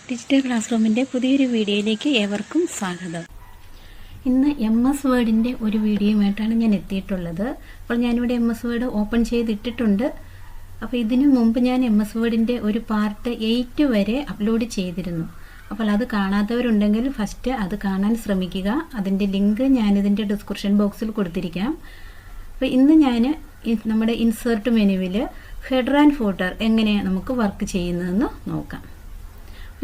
Digital class റൂമിൻ്റെ പുതിയൊരു വീഡിയോയിലേക്ക് ഏവർക്കും സ്വാഗതം. ഇന്ന് MS വേർഡിൻ്റെ ഒരു വീഡിയോയുമായിട്ടാണ് ഞാൻ എത്തിയിട്ടുള്ളത്. അപ്പോൾ ഞാനിവിടെ MS വേർഡ് ഓപ്പൺ ചെയ്തിട്ടിട്ടുണ്ട്. അപ്പോൾ ഇതിനു മുമ്പ് ഞാൻ MS വേർഡിൻ്റെ ഒരു പാർട്ട് 8 വരെ അപ്ലോഡ് ചെയ്തിരുന്നു. അപ്പോൾ അത് കാണാത്തവരുണ്ടെങ്കിൽ ഫസ്റ്റ് അത് കാണാൻ ശ്രമിക്കുക. അതിൻ്റെ ലിങ്ക് ഞാനിതിൻ്റെ ഡിസ്ക്രിപ്ഷൻ ബോക്സിൽ കൊടുത്തിരിക്കാം. അപ്പോൾ ഇന്ന് ഞാൻ നമ്മുടെ ഇൻസേർട്ട് മെനുവിൽ ഹെഡർ ആൻഡ് ഫൂട്ടർ എങ്ങനെയാണ് നമുക്ക് വർക്ക് ചെയ്യുന്നതെന്ന് നോക്കാം.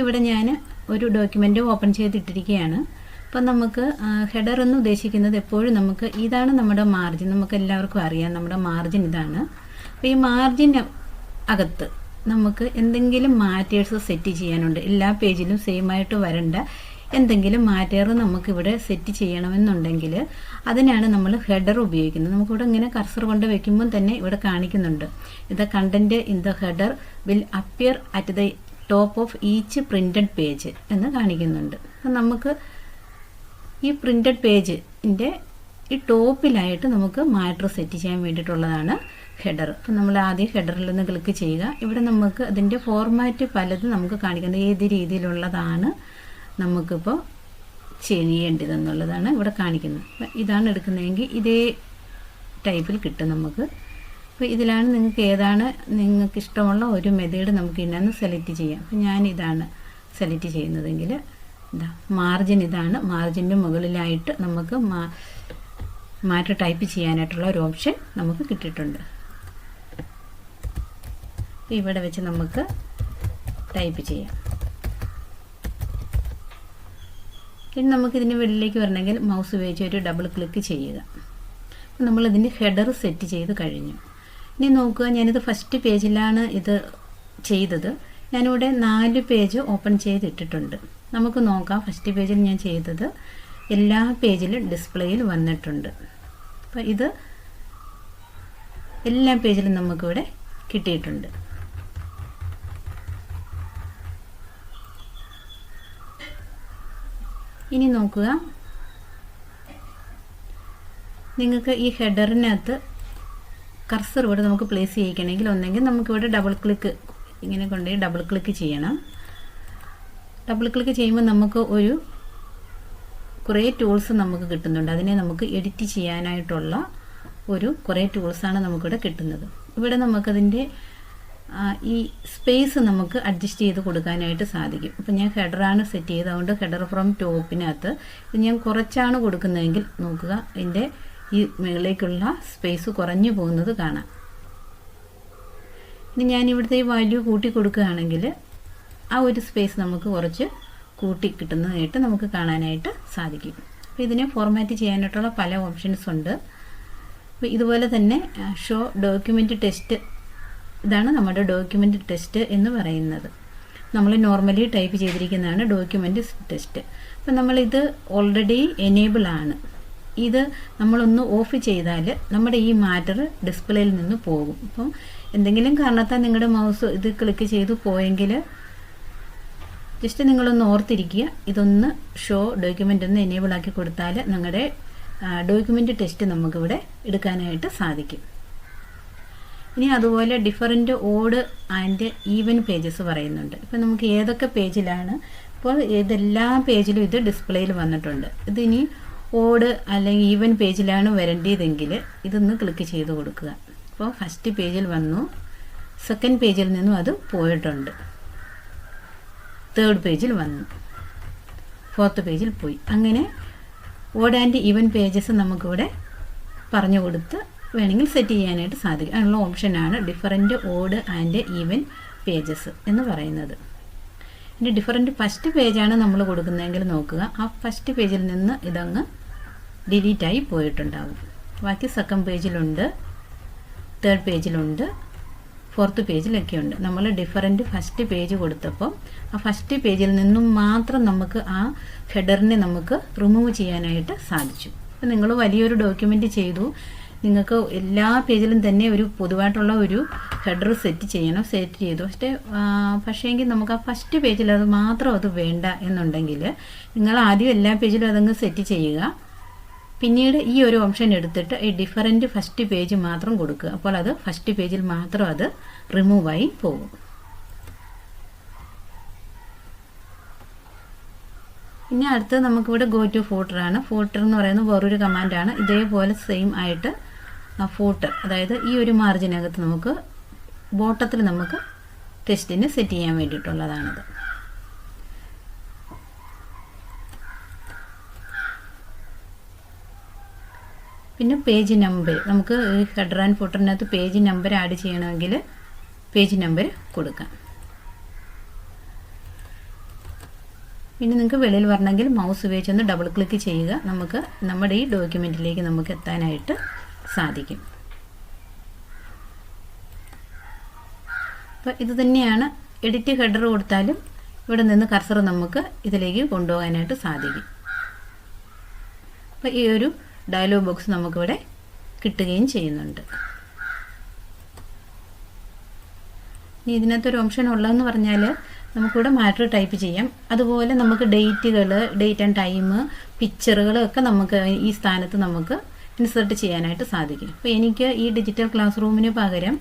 ഇവിടെ ഞാൻ ഒരു ഡോക്യുമെൻ്റ് ഓപ്പൺ ചെയ്തിട്ടിരിക്കുകയാണ്. അപ്പം നമുക്ക് ഹെഡർ എന്ന് ഉദ്ദേശിക്കുന്നത് എപ്പോഴും നമുക്ക് ഇതാണ് നമ്മുടെ മാർജിൻ. നമുക്ക് എല്ലാവർക്കും അറിയാം നമ്മുടെ മാർജിൻ ഇതാണ്. അപ്പോൾ ഈ മാർജിൻ അകത്ത് നമുക്ക് എന്തെങ്കിലും മാറ്റേഴ്സ് സെറ്റ് ചെയ്യാനുണ്ട്. എല്ലാ പേജിലും സെയിം ആയിട്ട് വരേണ്ട എന്തെങ്കിലും മാറ്റർ നമുക്കിവിടെ സെറ്റ് ചെയ്യണമെന്നുണ്ടെങ്കിൽ അതിനാണ് നമ്മൾ ഹെഡർ ഉപയോഗിക്കുന്നത്. നമുക്കിവിടെ ഇങ്ങനെ കർസർ കൊണ്ട് വെക്കുമ്പോൾ തന്നെ ഇവിടെ കാണിക്കുന്നുണ്ട്. ഇത് content in the header will appear at the top of each printed page എന്ന് കാണിക്കുന്നുണ്ട്. അപ്പം നമുക്ക് ഈ പ്രിന്റഡ് പേജിൻ്റെ ഈ ടോപ്പിലായിട്ട് നമുക്ക് മാറ്റർ സെറ്റ് ചെയ്യാൻ വേണ്ടിയിട്ടുള്ളതാണ് ഹെഡർ. അപ്പം നമ്മൾ ആദ്യം ഹെഡറിൽ നിന്ന് ക്ലിക്ക് ചെയ്യുക. ഇവിടെ നമുക്ക് അതിൻ്റെ ഫോർമാറ്റ് പലതും നമുക്ക് കാണിക്കുന്നത് ഏത് രീതിയിലുള്ളതാണ് നമുക്കിപ്പോൾ ചെയ്യേണ്ടതെന്നുള്ളതാണ് ഇവിടെ കാണിക്കുന്നത്. അപ്പം ഇതാണ് എടുക്കുന്നതെങ്കിൽ ഇതേ ടൈപ്പിൽ കിട്ടും നമുക്ക്. അപ്പോൾ ഇതിലാണ് നിങ്ങൾക്ക് ഏതാണ് നിങ്ങൾക്ക് ഇഷ്ടമുള്ള ഒരു മെത്തേഡ് നമുക്ക് ഇതിനകത്ത് സെലക്ട് ചെയ്യാം. അപ്പോൾ ഞാൻ ഇതാണ് സെലക്ട് ചെയ്യുന്നതെങ്കിൽ ഇതാ മാർജിൻ ഇതാണ്. മാർജിൻ്റെ മുകളിലായിട്ട് നമുക്ക് മാറ്റർ ടൈപ്പ് ചെയ്യാനായിട്ടുള്ള ഒരു ഓപ്ഷൻ നമുക്ക് കിട്ടിയിട്ടുണ്ട്. ഇവിടെ വെച്ച് നമുക്ക് ടൈപ്പ് ചെയ്യാം. ഇനി നമുക്കിതിൻ്റെ വെളിയിലേക്ക് വരണമെങ്കിൽ മൗസ് ഉപയോഗിച്ച് ഒരു ഡബിൾ ക്ലിക്ക് ചെയ്യുക. അപ്പോൾ നമ്മളിതിൻ്റെ ഹെഡർ സെറ്റ് ചെയ്ത് കഴിഞ്ഞു. ഇനി നോക്കുക, ഞാനിത് ഫസ്റ്റ് പേജിലാണ് ഇത് ചെയ്തത്. ഞാനിവിടെ 4 പേജ് ഓപ്പൺ ചെയ്തിട്ടിട്ടുണ്ട്. നമുക്ക് നോക്കാം. ഫസ്റ്റ് പേജിൽ ഞാൻ ചെയ്തത് എല്ലാ പേജിലും ഡിസ്പ്ലേയിൽ വന്നിട്ടുണ്ട്. അപ്പോൾ ഇത് എല്ലാ പേജിലും നമുക്കിവിടെ കിട്ടിയിട്ടുണ്ട്. ഇനി നോക്കുക, നിങ്ങൾക്ക് ഈ ഹെഡറിനകത്ത് കർസർ ഇവിടെ നമുക്ക് പ്ലേസ് ചെയ്യിക്കണമെങ്കിൽ ഒന്നെങ്കിൽ നമുക്കിവിടെ ഡബിൾ ക്ലിക്ക് ഇങ്ങനെ കൊണ്ടുപോയി ഡബിൾ ക്ലിക്ക് ചെയ്യണം. ഡബിൾ ക്ലിക്ക് ചെയ്യുമ്പോൾ നമുക്ക് കുറേ ടൂൾസ് നമുക്ക് കിട്ടുന്നുണ്ട്. അതിനെ നമുക്ക് എഡിറ്റ് ചെയ്യാനായിട്ടുള്ള കുറേ ടൂൾസാണ് നമുക്കിവിടെ കിട്ടുന്നത്. ഇവിടെ നമുക്കതിൻ്റെ ഈ സ്പേസ് നമുക്ക് അഡ്ജസ്റ്റ് ചെയ്ത് കൊടുക്കാനായിട്ട് സാധിക്കും. അപ്പം ഞാൻ ഹെഡറാണ് സെറ്റ് ചെയ്തത്. അതുകൊണ്ട് ഹെഡർ ഫ്രം ടോപ്പിനകത്ത് ഇത് ഞാൻ കുറച്ചാണ് കൊടുക്കുന്നതെങ്കിൽ നോക്കുക, ഇതിൻ്റെ ഈ മുകളിലേക്കുള്ള സ്പേസ് കുറഞ്ഞു പോകുന്നത് കാണാം. ഇനി ഞാൻ ഇവിടുത്തെ ഈ വാല്യൂ കൂട്ടി കൊടുക്കുകയാണെങ്കിൽ ആ ഒരു സ്പേസ് നമുക്ക് കുറച്ച് കൂട്ടി കിട്ടുന്നതായിട്ട് നമുക്ക് കാണാനായിട്ട് സാധിക്കും. അപ്പോൾ ഇതിനെ ഫോർമാറ്റ് ചെയ്യാനായിട്ടുള്ള പല ഓപ്ഷൻസ് ഉണ്ട്. അപ്പോൾ ഇതുപോലെ തന്നെ ഷോ ഡോക്യുമെൻ്റ് ടെക്സ്റ്റ്, ഇതാണ് നമ്മുടെ ഡോക്യുമെൻ്റ് ടെക്സ്റ്റ് എന്ന് പറയുന്നത്. നമ്മൾ നോർമലി ടൈപ്പ് ചെയ്തിരിക്കുന്നതാണ് ഡോക്യുമെൻ്റ് ടെക്സ്റ്റ്. അപ്പം നമ്മളിത് ഓൾറെഡി എനേബിൾ ആണ്. ഇത് നമ്മളൊന്ന് ഓഫ് ചെയ്താൽ നമ്മുടെ ഈ മാറ്റർ ഡിസ്പ്ലേയിൽ നിന്ന് പോകും. അപ്പം എന്തെങ്കിലും കാരണത്താൽ നിങ്ങളുടെ മൗസ് ഇത് ക്ലിക്ക് ചെയ്ത് പോയെങ്കിൽ ജസ്റ്റ് നിങ്ങളൊന്ന് ഓർത്തിരിക്കുക, ഇതൊന്ന് ഷോ ഡോക്യുമെൻ്റ് ഒന്ന് എനേബിൾ ആക്കി കൊടുത്താൽ നിങ്ങളുടെ ഡോക്യുമെൻ്റ് ടെക്സ്റ്റ് നമുക്കിവിടെ എടുക്കാനായിട്ട് സാധിക്കും. ഇനി അതുപോലെ different odd and even pages പറയുന്നുണ്ട്. ഇപ്പം നമുക്ക് ഏതൊക്കെ പേജിലാണ്, ഇപ്പോൾ ഏതെല്ലാ പേജിലും ഇത് ഡിസ്പ്ലേയിൽ വന്നിട്ടുണ്ട്. ഇതിനി ഓഡ് അല്ലെങ്കിൽ ഈവൻ പേജിലാണ് വരേണ്ടതെങ്കിൽ ഇതൊന്ന് ക്ലിക്ക് ചെയ്ത് കൊടുക്കുക. അപ്പോൾ ഫസ്റ്റ് പേജിൽ വന്നു, സെക്കൻഡ് പേജിൽ നിന്നും അത് പോയിട്ടുണ്ട്, തേർഡ് പേജിൽ വന്നു, ഫോർത്ത് പേജിൽ പോയി. അങ്ങനെ ഓഡ് ആൻഡ് ഈവൻ പേജസ് നമുക്കിവിടെ പറഞ്ഞു കൊടുത്ത് വേണമെങ്കിൽ സെറ്റ് ചെയ്യാനായിട്ട് സാധിക്കും. അതിനുള്ള ഓപ്ഷനാണ് different odd and even pages എന്ന് പറയുന്നത്. ഇനി ഡിഫറൻറ്റ് ഫസ്റ്റ് പേജാണ് നമ്മൾ കൊടുക്കുന്നതെങ്കിൽ നോക്കുക, ആ ഫസ്റ്റ് പേജിൽ നിന്ന് ഇതങ്ങ് ഡിലീറ്റായി പോയിട്ടുണ്ടാകും. ബാക്കി സെക്കൻഡ് പേജിലുണ്ട്, തേർഡ് പേജിലുണ്ട്, ഫോർത്ത് പേജിലൊക്കെ ഉണ്ട്. നമ്മൾ ഡിഫറൻറ്റ് ഫസ്റ്റ് പേജ് കൊടുത്തപ്പോൾ ആ ഫസ്റ്റ് പേജിൽ നിന്നും മാത്രം നമുക്ക് ആ ഹെഡറിനെ നമുക്ക് റിമൂവ് ചെയ്യാനായിട്ട് സാധിച്ചു. അപ്പോൾ നിങ്ങൾ വലിയൊരു ഡോക്യുമെൻ്റ് ചെയ്തു, നിങ്ങൾക്ക് എല്ലാ പേജിലും തന്നെ ഒരു പൊതുവായിട്ടുള്ള ഒരു ഹെഡർ സെറ്റ് ചെയ്തു. പക്ഷേങ്കിൽ നമുക്ക് ആ ഫസ്റ്റ് പേജിൽ അത് മാത്രം അത് വേണ്ട എന്നുണ്ടെങ്കിൽ നിങ്ങൾ ആദ്യം എല്ലാ പേജിലും അതങ്ങ് സെറ്റ് ചെയ്യുക. പിന്നീട് ഈ ഒരു ഓപ്ഷൻ എടുത്തിട്ട് ഈ ഡിഫറൻറ്റ് ഫസ്റ്റ് പേജ് മാത്രം കൊടുക്കുക. അപ്പോൾ അത് ഫസ്റ്റ് പേജിൽ മാത്രം അത് റിമൂവായി പോകും. ഇനി അടുത്ത് നമുക്കിവിടെ ഗോ ടു ഫൂട്ടറാണ്. ഫൂട്ടർ എന്ന് പറയുന്നത് വേറൊരു കമാൻഡാണ്. ഇതേപോലെ സെയിം ആയിട്ട് ഫൂട്ടർ, അതായത് ഈ ഒരു മാർജിനകത്ത് നമുക്ക് ബോട്ടത്തിൽ നമുക്ക് ടെക്സ്റ്റിന് സെറ്റ് ചെയ്യാൻ വേണ്ടിയിട്ടുള്ളതാണിത്. പിന്നെ പേജ് നമ്പർ, നമുക്ക് ഈ ഹെഡർ ആൻഡ് ഫൂട്ടറിനകത്ത് പേജ് നമ്പർ ആഡ് ചെയ്യണമെങ്കിൽ പേജ് നമ്പർ കൊടുക്കാം. പിന്നെ നിങ്ങൾക്ക് വെളിയിൽ വരണമെങ്കിൽ മൗസ് ഉപയോഗിച്ചൊന്ന് ഡബിൾ ക്ലിക്ക് ചെയ്യുക. നമുക്ക് നമ്മുടെ ഈ ഡോക്യുമെൻറ്റിലേക്ക് നമുക്ക് എത്താനായിട്ട് സാധിക്കും. അപ്പോൾ ഇത് തന്നെയാണ്, എഡിറ്റ് ഹെഡർ കൊടുത്താലും ഇവിടെ നിന്ന് കർസർ നമുക്ക് ഇതിലേക്ക് കൊണ്ടുപോകാനായിട്ട് സാധിക്കും. അപ്പോൾ ഈ ഒരു ഡയലോഗ് ബോക്സ് നമുക്കിവിടെ കിട്ടുകയും ചെയ്യുന്നുണ്ട്. ഇനി ഇതിനകത്തൊരു ഓപ്ഷൻ ഉള്ളതെന്ന് പറഞ്ഞാൽ നമുക്കിവിടെ മാറ്റർ ടൈപ്പ് ചെയ്യാം. അതുപോലെ നമുക്ക് ഡേറ്റുകൾ, ഡേറ്റ് ആൻഡ് ടൈം, പിക്ചറുകളൊക്കെ നമുക്ക് ഈ സ്ഥാനത്ത് നമുക്ക് ഇൻസേർട്ട് ചെയ്യാനായിട്ട് സാധിക്കും. അപ്പോൾ എനിക്ക് ഈ ഡിജിറ്റൽ ക്ലാസ് റൂമിന് പകരം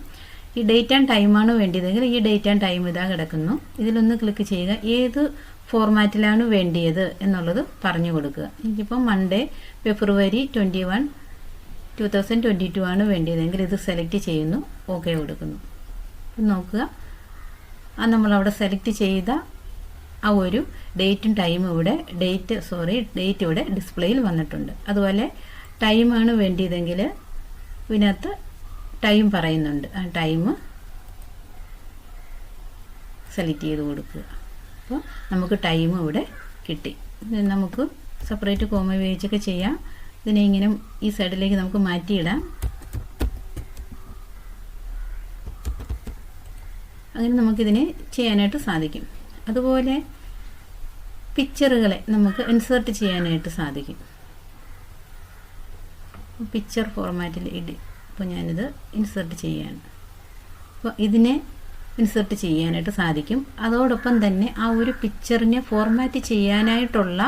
ഈ ഡേറ്റ് ആൻഡ് ടൈമാണ് വേണ്ടിയതെങ്കിൽ ഈ ഡേറ്റ് ആൻഡ് ടൈം ഇതാ കിടക്കുന്നു. ഇതിലൊന്ന് ക്ലിക്ക് ചെയ്യുക. ഏത് ഫോർമാറ്റിലാണ് വേണ്ടിയത് എന്നുള്ളത് പറഞ്ഞു കൊടുക്കുക. എനിക്കിപ്പോൾ മൺഡേ ഫെബ്രുവരി 21, 2022 ആണ് വേണ്ടിയതെങ്കിൽ ഇത് സെലക്ട് ചെയ്യുന്നു, ഓക്കെ കൊടുക്കുന്നു. നോക്കുക, നമ്മളവിടെ സെലക്ട് ചെയ്ത ആ ഒരു ഡേറ്റും ടൈമും ഇവിടെ ഡേറ്റ് ഇവിടെ ഡിസ്പ്ലേയിൽ വന്നിട്ടുണ്ട്. അതുപോലെ ടൈമാണ് വേണ്ടിയതെങ്കിൽ ഇതിനകത്ത് ടൈം പറയുന്നുണ്ട്. ആ ടൈം സെലക്ട് ചെയ്ത് കൊടുക്കുക. അപ്പോൾ നമുക്ക് ടൈം ഇവിടെ കിട്ടി. നമുക്ക് സെപ്പറേറ്റ് കോമ ഉപയോഗിച്ചൊക്കെ ചെയ്യാം. ഇതിനെ ഇങ്ങനെ ഈ സൈഡിലേക്ക് നമുക്ക് മാറ്റിയിടാം. അങ്ങനെ നമുക്കിതിനെ ചെയ്യാനായിട്ട് സാധിക്കും. അതുപോലെ പിക്ചറുകളെ നമുക്ക് ഇൻസേർട്ട് ചെയ്യാനായിട്ട് സാധിക്കും. പിക്ചർ ഫോർമാറ്റിൽ ഇപ്പോൾ ഞാനിത് ഇൻസേർട്ട് ചെയ്യുകയാണ്. അപ്പോൾ ഇതിനെ ഇൻസേർട്ട് ചെയ്യാനായിട്ട് സാധിക്കും. അതോടൊപ്പം തന്നെ ആ ഒരു പിക്ചറിനെ ഫോർമാറ്റ് ചെയ്യാനായിട്ടുള്ള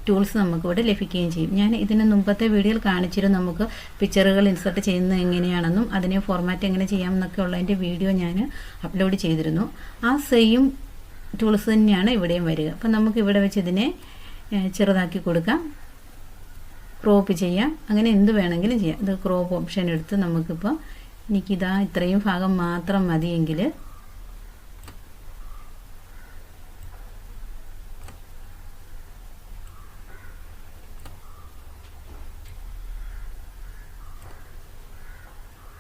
ടൂൾസ് നമുക്കിവിടെ ലഭിക്കുകയും ചെയ്യും. ഞാൻ ഇതിന് മുമ്പത്തെ വീഡിയോയിൽ കാണിച്ചിരുന്നു നമുക്ക് പിക്ചറുകൾ ഇൻസേർട്ട് ചെയ്യുന്നത് എങ്ങനെയാണെന്നും അതിനെ ഫോർമാറ്റ് എങ്ങനെ ചെയ്യാമെന്നൊക്കെ ഉള്ളതിൻ്റെ വീഡിയോ ഞാൻ അപ്ലോഡ് ചെയ്തിരുന്നു. ആ സെയിം ടൂൾസ് തന്നെയാണ് ഇവിടെയും വരിക. അപ്പം നമുക്ക് ഇവിടെ വെച്ച് ഇതിനെ ചെറുതാക്കി കൊടുക്കാം, ക്രോപ്പ് ചെയ്യാം, അങ്ങനെ എന്ത് വേണമെങ്കിലും ചെയ്യാം. ഇത് ക്രോപ്പ് ഓപ്ഷൻ എടുത്ത് നമുക്കിപ്പോൾ എനിക്കിതാ ഇത്രയും ഭാഗം മാത്രം മതിയെങ്കിൽ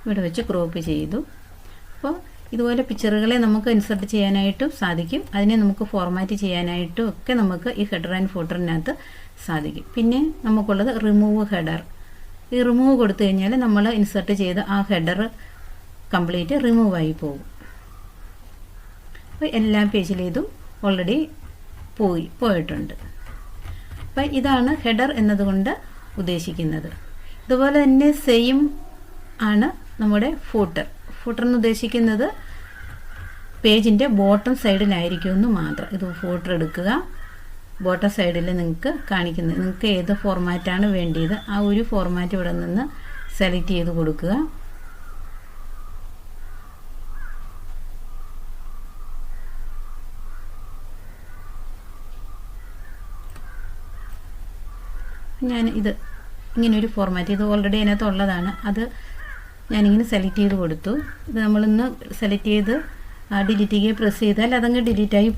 ഇവിടെ വെച്ച് ക്രോപ്പ് ചെയ്തു. അപ്പോൾ ഇതുപോലെ പിക്ചറുകളെ നമുക്ക് ഇൻസർട്ട് ചെയ്യാനായിട്ടും സാധിക്കും. അതിനെ നമുക്ക് ഫോർമാറ്റ് ചെയ്യാനായിട്ടും ഒക്കെ നമുക്ക് ഈ ഹെഡർ ആൻഡ് ഫൂട്ടറിനകത്ത് സാധിക്കും. പിന്നെ നമുക്കുള്ളത് റിമൂവ് ഹെഡർ. ഈ റിമൂവ് കൊടുത്തു കഴിഞ്ഞാൽ നമ്മൾ ഇൻസർട്ട് ചെയ്ത് ആ ഹെഡർ കംപ്ലീറ്റ് റിമൂവ് ആയി പോകും. അപ്പോൾ എല്ലാ പേജിലും ഇതും ഓൾറെഡി പോയിട്ടുണ്ട്. അപ്പോൾ ഇതാണ് ഹെഡർ എന്നതുകൊണ്ട് ഉദ്ദേശിക്കുന്നത്. ഇതുപോലെ തന്നെ സെയിം ആണ് നമ്മുടെ ഫൂട്ടർ. ഫൂട്ടർ എന്ന് ഉദ്ദേശിക്കുന്നത് പേജിൻ്റെ ബോട്ടം സൈഡിലായിരിക്കും എന്ന് മാത്രം. ഇത് ഫൂട്ടർ എടുക്കുക, ബോട്ടം സൈഡിൽ നിങ്ങൾക്ക് കാണിക്കുന്നത്, നിങ്ങൾക്ക് ഏത് ഫോർമാറ്റാണ് വേണ്ടിയത് ആ ഒരു ഫോർമാറ്റ് ഇവിടെ നിന്ന് സെലക്ട് ചെയ്ത് കൊടുക്കുക. ഞാൻ ഇത് ഇങ്ങനൊരു ഫോർമാറ്റ്, ഇത് ഓൾറെഡി അതിനകത്ത് ഉള്ളതാണ്, അത് ഞാനിങ്ങനെ സെലക്ട് ചെയ്ത് കൊടുത്തു. ഇത് നമ്മളിന്ന് സെലക്ട് ചെയ്ത് ഡിലീറ്റ് ചെയ്യുകയും പ്രസ് ചെയ്താൽ അതങ്ങ് ഡിലീറ്റായി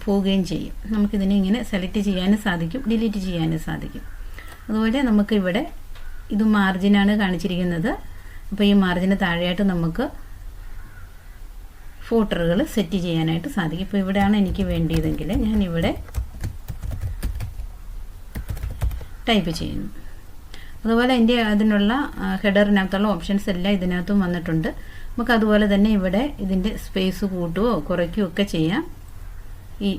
പോവുകയും ചെയ്യും. നമുക്കിതിനെ ഇങ്ങനെ സെലക്ട് ചെയ്യാനും സാധിക്കും, ഡിലീറ്റ് ചെയ്യാനും സാധിക്കും. അതുപോലെ നമുക്കിവിടെ ഇത് മാർജിനാണ് കാണിച്ചിരിക്കുന്നത്. അപ്പോൾ ഈ മാർജിന് താഴെയായിട്ട് നമുക്ക് ഫൂട്ടറുകൾ സെറ്റ് ചെയ്യാനായിട്ട് സാധിക്കും. ഇപ്പോൾ ഇവിടെയാണ് എനിക്ക് വേണ്ടിയതെങ്കിൽ ഞാനിവിടെ ടൈപ്പ് ചെയ്യുന്നു. അതുപോലെ അതിനുള്ള ഹെഡറിനകത്തുള്ള ഓപ്ഷൻസ് എല്ലാം ഇതിനകത്തും വന്നിട്ടുണ്ട്. നമുക്ക് അതുപോലെ തന്നെ ഇവിടെ ഇതിൻ്റെ സ്പേസ് കൂട്ടുകയോ കുറയ്ക്കുകയോ ഒക്കെ ചെയ്യാം. ഈ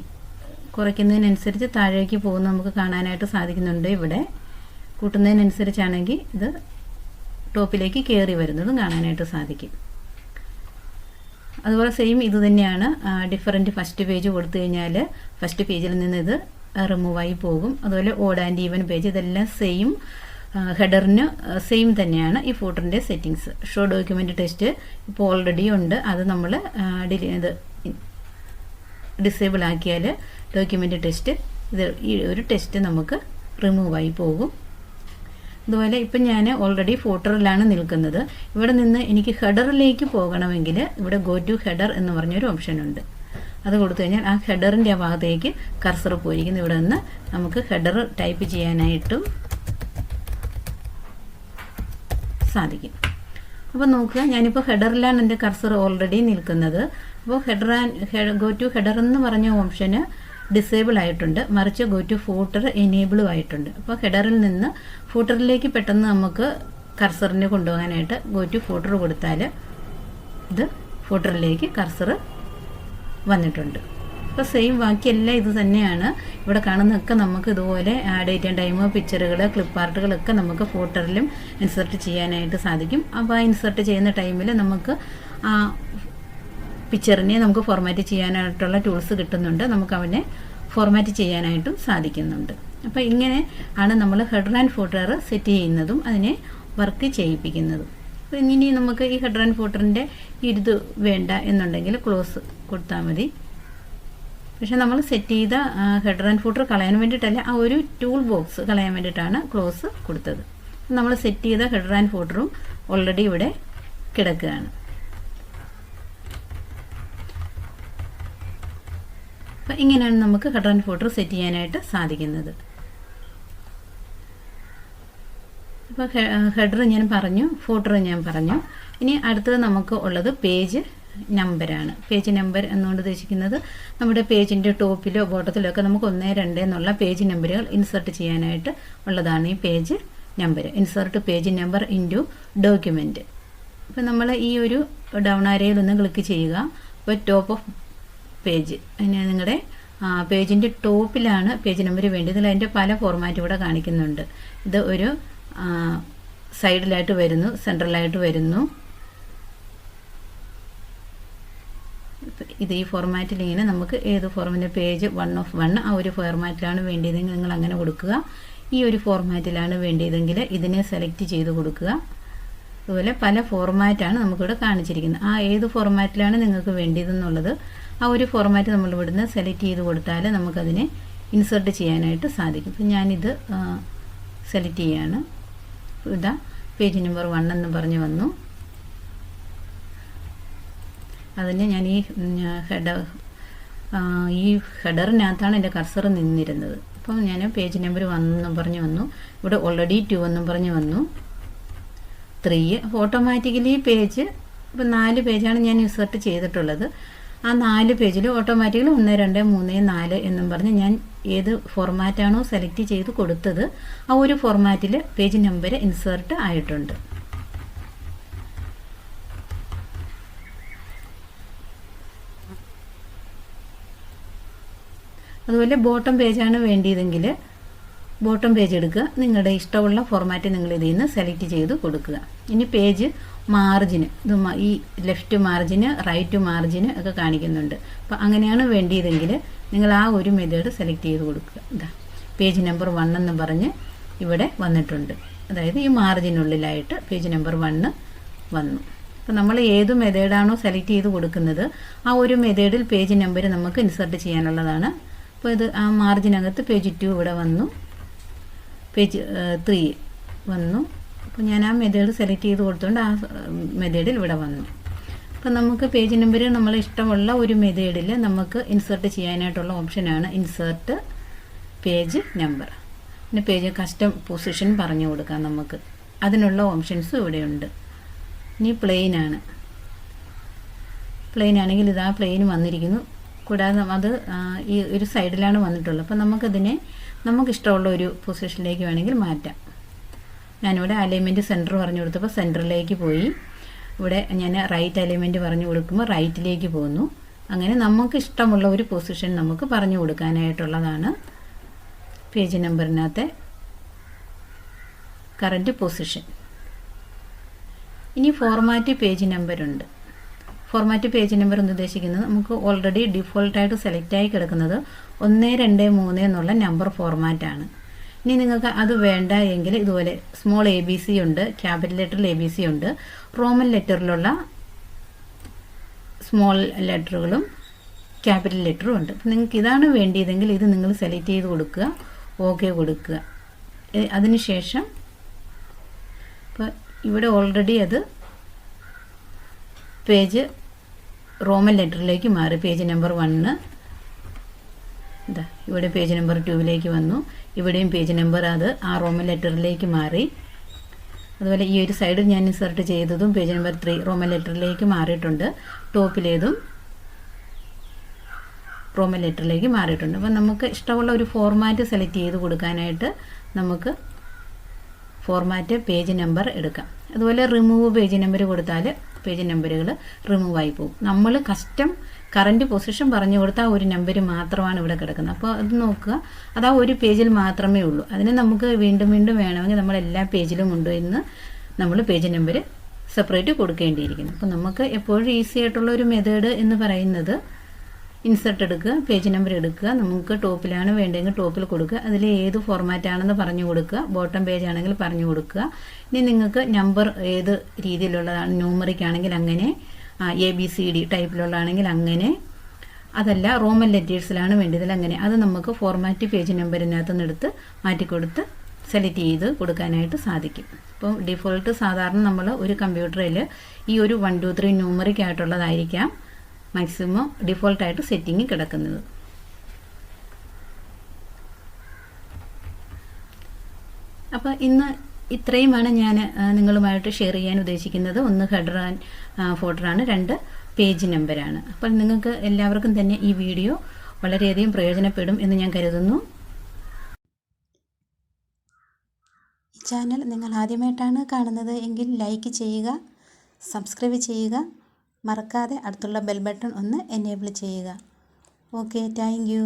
കുറയ്ക്കുന്നതിനനുസരിച്ച് താഴേക്ക് പോകുന്ന നമുക്ക് കാണാനായിട്ട് സാധിക്കുന്നുണ്ട്. ഇവിടെ കൂട്ടുന്നതിനനുസരിച്ചാണെങ്കിൽ ഇത് ടോപ്പിലേക്ക് കയറി വരുന്നതും കാണാനായിട്ട് സാധിക്കും. അതുപോലെ സെയിം ഇത് തന്നെയാണ്. ഡിഫറൻറ്റ് ഫസ്റ്റ് പേജ് കൊടുത്തു കഴിഞ്ഞാൽ ഫസ്റ്റ് പേജിൽ നിന്ന് ഇത് റിമൂവായി പോകും. അതുപോലെ ഓഡ് ആൻഡ് ഈവൻ പേജ്, ഇതെല്ലാം സെയിം ഹെഡറിന് സെയിം തന്നെയാണ് ഈ ഫൂട്ടറിൻ്റെ സെറ്റിങ്സ്. ഷോ ഡോക്യുമെൻ്റ് ടെക്സ്റ്റ് ഇപ്പോൾ ഓൾറെഡി ഉണ്ട്, അത് നമ്മൾ ഡിസേബിൾ ആക്കിയാൽ ഡോക്യുമെൻ്റ് ടെക്സ്റ്റ് ഈ ഒരു ടെക്സ്റ്റ് നമുക്ക് റിമൂവായി പോകും. അതുപോലെ ഇപ്പം ഞാൻ ഓൾറെഡി ഫൂട്ടറിലാണ് നിൽക്കുന്നത്. ഇവിടെ നിന്ന് എനിക്ക് ഹെഡറിലേക്ക് പോകണമെങ്കിൽ ഇവിടെ ഗോ ടു ഹെഡർ എന്ന് പറഞ്ഞൊരു ഓപ്ഷൻ ഉണ്ട്. അത് കൊടുത്തു കഴിഞ്ഞാൽ ആ ഹെഡറിൻ്റെ ആ ഭാഗത്തേക്ക് കർസർ പോയിരിക്കുന്നു. ഇവിടെ നിന്ന് നമുക്ക് ഹെഡർ ടൈപ്പ് ചെയ്യാനായിട്ടും സാധിക്കും. അപ്പോൾ നോക്കുക, ഞാനിപ്പോൾ ഹെഡറിലാണ് എൻ്റെ കർസർ ഓൾറെഡി നിൽക്കുന്നത്. അപ്പോൾ ഗോ ടു ഹെഡർ എന്ന് പറഞ്ഞ ഓപ്ഷന് ഡിസേബിൾ ആയിട്ടുണ്ട്, മറിച്ച് ഗോ ടു ഫൂട്ടർ എനേബിളും ആയിട്ടുണ്ട്. അപ്പോൾ ഹെഡറിൽ നിന്ന് ഫൂട്ടറിലേക്ക് പെട്ടെന്ന് നമുക്ക് കർസറിനെ കൊണ്ടുപോകാനായിട്ട് ഗോ ടു ഫൂട്ടർ കൊടുത്താൽ ഇത് ഫൂട്ടറിലേക്ക് കർസർ വന്നിട്ടുണ്ട്. അപ്പോൾ സെയിം ബാക്കിയെല്ലാം ഇത് തന്നെയാണ്. ഇവിടെ കാണുന്നതൊക്കെ നമുക്ക് ഇതുപോലെ ഡേറ്റ് ആൻഡ് ടൈം, പിക്ചറുകൾ, ക്ലിപ്പ് ആർട്ടുകളൊക്കെ നമുക്ക് ഫൂട്ടറിലും ഇൻസർട്ട് ചെയ്യാനായിട്ട് സാധിക്കും. അപ്പോൾ ആ ഇൻസർട്ട് ചെയ്യുന്ന ടൈമിൽ നമുക്ക് ആ പിക്ചറിനെ നമുക്ക് ഫോർമാറ്റ് ചെയ്യാനായിട്ടുള്ള ടൂൾസ് കിട്ടുന്നുണ്ട്. നമുക്ക് അവനെ ഫോർമാറ്റ് ചെയ്യാനായിട്ടും സാധിക്കുന്നുണ്ട്. അപ്പോൾ ഇങ്ങനെ ആണ് നമ്മൾ ഹെഡർ ആൻഡ് ഫൂട്ടർ സെറ്റ് ചെയ്യുന്നതും അതിനെ വർക്ക് ചെയ്യിപ്പിക്കുന്നതും. അപ്പോൾ ഇനി നമുക്ക് ഈ ഹെഡർ ആൻഡ് ഫൂട്ടറിൻ്റെ ഇത് വേണ്ട എന്നുണ്ടെങ്കിൽ ക്ലോസ് കൊടുത്താൽ മതി. പക്ഷേ നമ്മൾ സെറ്റ് ചെയ്ത ഹെഡർ ആൻഡ് ഫൂട്ടർ കളയാൻ വേണ്ടിയിട്ടല്ല, ആ ഒരു ടൂൾ ബോക്സ് കളയാൻ വേണ്ടിയിട്ടാണ് ക്ലോസ് കൊടുത്തത്. നമ്മൾ സെറ്റ് ചെയ്ത ഹെഡർ ആൻഡ് ഫൂട്ടറും ഓൾറെഡി ഇവിടെ കിടക്കുകയാണ്. അപ്പോൾ ഇങ്ങനെയാണ് നമുക്ക് ഹെഡർ ആൻഡ് ഫൂട്ടർ സെറ്റ് ചെയ്യാനായിട്ട് സാധിക്കുന്നത്. അപ്പോൾ ഹെഡർ ഞാൻ പറഞ്ഞു, ഫൂട്ടർ ഞാൻ പറഞ്ഞു. ഇനി അടുത്തത് നമുക്ക് ഉള്ളത് പേജ് നമ്പറാണ്. പേജ് നമ്പർ എന്നുകൊണ്ട് ഉദ്ദേശിക്കുന്നത് നമ്മുടെ പേജിൻ്റെ ടോപ്പിലോ ബോട്ടത്തിലോ ഒക്കെ നമുക്ക് 1, 2 എന്നുള്ള പേജ് നമ്പറുകൾ ഇൻസർട്ട് ചെയ്യാനായിട്ട് ഉള്ളതാണ് ഈ page number. Insert page number into document. അപ്പോൾ നമ്മൾ ഈ ഒരു ഡൗൺ ആരോയിൽ ഒന്ന് ക്ലിക്ക് ചെയ്യുക. അപ്പോൾ ടോപ്പ് ഓഫ് പേജ്, അതിന് നിങ്ങളുടെ പേജിൻ്റെ ടോപ്പിലാണ് പേജ് നമ്പർ വേണ്ടത്. അതിൻ്റെ പല ഫോർമാറ്റ് ഇവിടെ കാണിക്കുന്നുണ്ട്. ഇത് ഒരു സൈഡിലായിട്ട് വരുന്നു, സെൻട്രലായിട്ട് വരുന്നു. ഇത് ഈ ഫോർമാറ്റിൽ ഇങ്ങനെ നമുക്ക് ഏത് ഫോർമാറ്റിൽ പേജ് 1 of 1 ആ ഒരു ഫോർമാറ്റിലാണ് വേണ്ടിയതെങ്കിൽ നിങ്ങൾ അങ്ങനെ കൊടുക്കുക. ഈ ഒരു ഫോർമാറ്റിലാണ് വേണ്ടിയതെങ്കിൽ ഇതിനെ സെലക്ട് ചെയ്ത് കൊടുക്കുക. അതുപോലെ പല ഫോർമാറ്റാണ് നമുക്കിവിടെ കാണിച്ചിരിക്കുന്നത്. ആ ഏത് ഫോർമാറ്റിലാണ് നിങ്ങൾക്ക് വേണ്ടിയതെന്നുള്ളത് ആ ഒരു ഫോർമാറ്റ് നമ്മൾ ഇവിടുന്ന് സെലക്ട് ചെയ്ത് കൊടുത്താൽ നമുക്കതിനെ ഇൻസർട്ട് ചെയ്യാനായിട്ട് സാധിക്കും. ഇപ്പം ഞാനിത് സെലക്ട് ചെയ്യാണ്. ഇതാ പേജ് നമ്പർ 1 എന്ന് പറഞ്ഞ് വന്നു. അതിന് ഞാൻ ഈ ഹെഡറിനകത്താണ് എൻ്റെ കർസർ നിന്നിരുന്നത്. അപ്പം ഞാൻ പേജ് നമ്പർ 1 എന്നും പറഞ്ഞ് വന്നു. ഇവിടെ ഓൾറെഡി 2 എന്നും പറഞ്ഞ് വന്നു, 3. അപ്പോൾ ഓട്ടോമാറ്റിക്കലി പേജ് ഇപ്പം 4 പേജാണ് ഞാൻ ഇൻസർട്ട് ചെയ്തിട്ടുള്ളത്. ആ 4 പേജിൽ ഓട്ടോമാറ്റിക്കലി 1, 2, 3, 4 എന്നും പറഞ്ഞ് ഞാൻ ഏത് ഫോർമാറ്റാണോ സെലക്ട് ചെയ്ത് കൊടുത്തത് ആ ഒരു ഫോർമാറ്റിൽ പേജ് നമ്പർ ഇൻസർട്ട് ആയിട്ടുണ്ട്. അതുപോലെ ബോട്ടം പേജാണ് വേണ്ടിയതെങ്കിൽ ബോട്ടം പേജ് എടുക്കുക. നിങ്ങളുടെ ഇഷ്ടമുള്ള ഫോർമാറ്റ് നിങ്ങൾ ഇതിൽ നിന്ന് സെലക്ട് ചെയ്ത് കൊടുക്കുക. ഇനി പേജ് മാർജിന്, ഇത് ഈ ലെഫ്റ്റ് മാർജിന്, റൈറ്റ് മാർജിന് ഒക്കെ കാണിക്കുന്നുണ്ട്. അപ്പോൾ അങ്ങനെയാണ് വേണ്ടിയതെങ്കിൽ നിങ്ങൾ ആ ഒരു മെത്തേഡ് സെലക്ട് ചെയ്ത് കൊടുക്കുക. ഇതാ പേജ് നമ്പർ 1 എന്ന് പറഞ്ഞ് ഇവിടെ വന്നിട്ടുണ്ട്. അതായത് ഈ മാർജിനുള്ളിലായിട്ട് പേജ് നമ്പർ 1 വന്നു. അപ്പോൾ നമ്മൾ ഏത് മെത്തേഡാണോ സെലക്ട് ചെയ്ത് കൊടുക്കുന്നത് ആ ഒരു മെത്തേഡിൽ പേജ് നമ്പർ നമുക്ക് ഇൻസർട്ട് ചെയ്യാനുള്ളതാണ്. അപ്പോൾ ഇത് ആ മാർജിനകത്ത് പേജ് 2 ഇവിടെ വന്നു, പേജ് 3 വന്നു. അപ്പോൾ ഞാൻ ആ മെത്തേഡ് സെലക്ട് ചെയ്ത് കൊടുത്തുകൊണ്ട് ആ മെത്തേഡിൽ ഇവിടെ വന്നു. അപ്പോൾ നമുക്ക് പേജ് നമ്പർ നമ്മൾ ഇഷ്ടമുള്ള ഒരു മെത്തേഡിൽ നമുക്ക് ഇൻസർട്ട് ചെയ്യാനായിട്ടുള്ള ഓപ്ഷനാണ് ഇൻസർട്ട് പേജ് നമ്പർ. പിന്നെ പേജ് കസ്റ്റം പൊസിഷൻ പറഞ്ഞു കൊടുക്കാം നമുക്ക്. അതിനുള്ള ഓപ്ഷൻസും ഇവിടെയുണ്ട്. ഇനി പ്ലെയിൻ ആണെങ്കിൽ ഇതാ പ്ലെയിൻ വന്നിരിക്കുന്നു. കൂടാതെ അത് ഈ ഒരു സൈഡിലാണ് വന്നിട്ടുള്ളത്. അപ്പോൾ നമുക്കതിനെ നമുക്കിഷ്ടമുള്ള ഒരു പൊസിഷനിലേക്ക് വേണമെങ്കിൽ മാറ്റാം. ഞാനിവിടെ അലൈൻമെൻറ്റ് സെൻറ്റർ പറഞ്ഞു കൊടുത്തപ്പോൾ സെൻറ്ററിലേക്ക് പോയി. ഇവിടെ ഞാൻ റൈറ്റ് അലൈൻമെൻറ്റ് പറഞ്ഞു കൊടുക്കുമ്പോൾ റൈറ്റിലേക്ക് പോകുന്നു. അങ്ങനെ നമുക്ക് ഇഷ്ടമുള്ള ഒരു പൊസിഷൻ നമുക്ക് പറഞ്ഞു കൊടുക്കാനായിട്ടുള്ളതാണ് പേജ് നമ്പറിനകത്തെ കറൻറ്റ് പൊസിഷൻ. ഇനി ഫോർമാറ്റ് പേജ് നമ്പറുണ്ട്. ഫോർമാറ്റ് പേജ് നമ്പർ എന്ന് ഉദ്ദേശിക്കുന്നത് നമുക്ക് ഓൾറെഡി ഡിഫോൾട്ടായിട്ട് സെലക്റ്റായി കിടക്കുന്നത് 1, 2, 3 എന്നുള്ള നമ്പർ ഫോർമാറ്റാണ്. ഇനി നിങ്ങൾക്ക് അത് വേണ്ട എങ്കിൽ ഇതുപോലെ സ്മോൾ ABC ഉണ്ട്, ക്യാപിറ്റൽ ലെറ്ററിൽ ABC ഉണ്ട്, റോമൻ ലെറ്ററിലുള്ള സ്മോൾ ലെറ്ററുകളും ക്യാപിറ്റൽ ലെറ്ററും ഉണ്ട്. നിങ്ങൾക്ക് ഇതാണ് വേണ്ടിയതെങ്കിൽ ഇത് നിങ്ങൾ സെലക്ട് ചെയ്ത് കൊടുക്കുക, ഓക്കെ കൊടുക്കുക. അതിനുശേഷം ഇപ്പോൾ ഇവിടെ ഓൾറെഡി അത് പേജ് റോമൻ ലെറ്ററിലേക്ക് മാറി. പേജ് നമ്പർ 1 ഇതാ ഇവിടെ പേജ് നമ്പർ 2 വന്നു. ഇവിടെയും പേജ് നമ്പർ അത് ആ റോമൻ ലെറ്ററിലേക്ക് മാറി. അതുപോലെ ഈ ഒരു സൈഡിൽ ഞാൻ ഇൻസേർട്ട് ചെയ്തതും പേജ് നമ്പർ 3 റോമൻ ലെറ്ററിലേക്ക് മാറിയിട്ടുണ്ട്. ടോപ്പിലേതും റോമൻ ലെറ്ററിലേക്ക് മാറിയിട്ടുണ്ട്. അപ്പോൾ നമുക്ക് ഇഷ്ടമുള്ള ഒരു ഫോർമാറ്റ് സെലക്ട് ചെയ്ത് കൊടുക്കാനായിട്ട് നമുക്ക് ഫോർമാറ്റ് പേജ് നമ്പർ എടുക്കാം. അതുപോലെ റിമൂവ് പേജ് നമ്പർ കൊടുത്താൽ പേജ് നമ്പറുകൾ റിമൂവ് ആയി പോകും. നമ്മൾ കസ്റ്റം കറൻറ്റ് പൊസിഷൻ പറഞ്ഞു കൊടുത്താൽ ഒരു നമ്പർ മാത്രമാണ് ഇവിടെ കിടക്കുന്നത്. അപ്പോൾ അത് നോക്കുക, അത് ആ ഒരു പേജിൽ മാത്രമേ ഉള്ളൂ. അതിന് നമുക്ക് വീണ്ടും വീണ്ടും വേണമെങ്കിൽ നമ്മൾ എല്ലാ പേജിലും കൊണ്ടുവന്ന് നമ്മൾ പേജ് നമ്പർ സെപ്പറേറ്റ് കൊടുക്കേണ്ടിയിരിക്കുന്നു. അപ്പോൾ നമുക്ക് എപ്പോഴും ഈസി ആയിട്ടുള്ള ഒരു മെത്തേഡ് എന്ന് പറയുന്നത് ഇൻസെർട്ട് എടുക്കുക, പേജ് നമ്പർ എടുക്കുക, നമുക്ക് ടോപ്പിലാണ് വേണ്ടതെങ്കിൽ ടോപ്പിൽ കൊടുക്കുക, അതിൽ ഏത് ഫോർമാറ്റ് ആണെന്ന് പറഞ്ഞു കൊടുക്കുക, ബോട്ടം പേജ് ആണെങ്കിൽ പറഞ്ഞു കൊടുക്കുക. ഇനി നിങ്ങൾക്ക് നമ്പർ ഏത് രീതിയിലുള്ളതാണ്, ന്യൂമറിക് ആണെങ്കിൽ അങ്ങനെ, ABCD ടൈപ്പിലുള്ളതാണെങ്കിൽ അങ്ങനെ, അതല്ല റോമൻ ലെറ്റേഴ്സിലാണ് വേണ്ടതിൽ അങ്ങനെ, അത് നമുക്ക് ഫോർമാറ്റ് പേജ് നമ്പറിനകത്ത് നിന്ന് എടുത്ത് മാറ്റിക്കൊടുത്ത് സെലക്ട് ചെയ്ത് കൊടുക്കാനായിട്ട് സാധിക്കും. ഇപ്പോൾ ഡിഫോൾട്ട് സാധാരണ നമ്മൾ ഒരു കമ്പ്യൂട്ടറിൽ ഈ ഒരു 1 2 3 ന്യൂമറിക് ആയിട്ടുള്ളതായിരിക്കാം മാക്സിമം ഡിഫോൾട്ടായിട്ട് സെറ്റിംഗ് കിടക്കുന്നത്. അപ്പോൾ ഇന്ന് ഇത്രയുമാണ് ഞാൻ നിങ്ങളുമായിട്ട് ഷെയർ ചെയ്യാൻ ഉദ്ദേശിക്കുന്നത്. 1 ഹെഡർ ആൻഡ് ഫോട്ടറാണ്, 2 പേജ് നമ്പറാണ്. അപ്പോൾ നിങ്ങൾക്ക് എല്ലാവർക്കും തന്നെ ഈ വീഡിയോ വളരെയധികം പ്രയോജനപ്പെടും എന്ന് ഞാൻ കരുതുന്നു. ഈ ചാനൽ നിങ്ങൾ ആദ്യമായിട്ടാണ് കാണുന്നത് എങ്കിൽ ലൈക്ക് ചെയ്യുക, സബ്സ്ക്രൈബ് ചെയ്യുക, മറക്കാതെ അടുത്തുള്ള ബെൽ ബട്ടൺ ഒന്ന് എനേബിൾ ചെയ്യുക. Okay, thank you.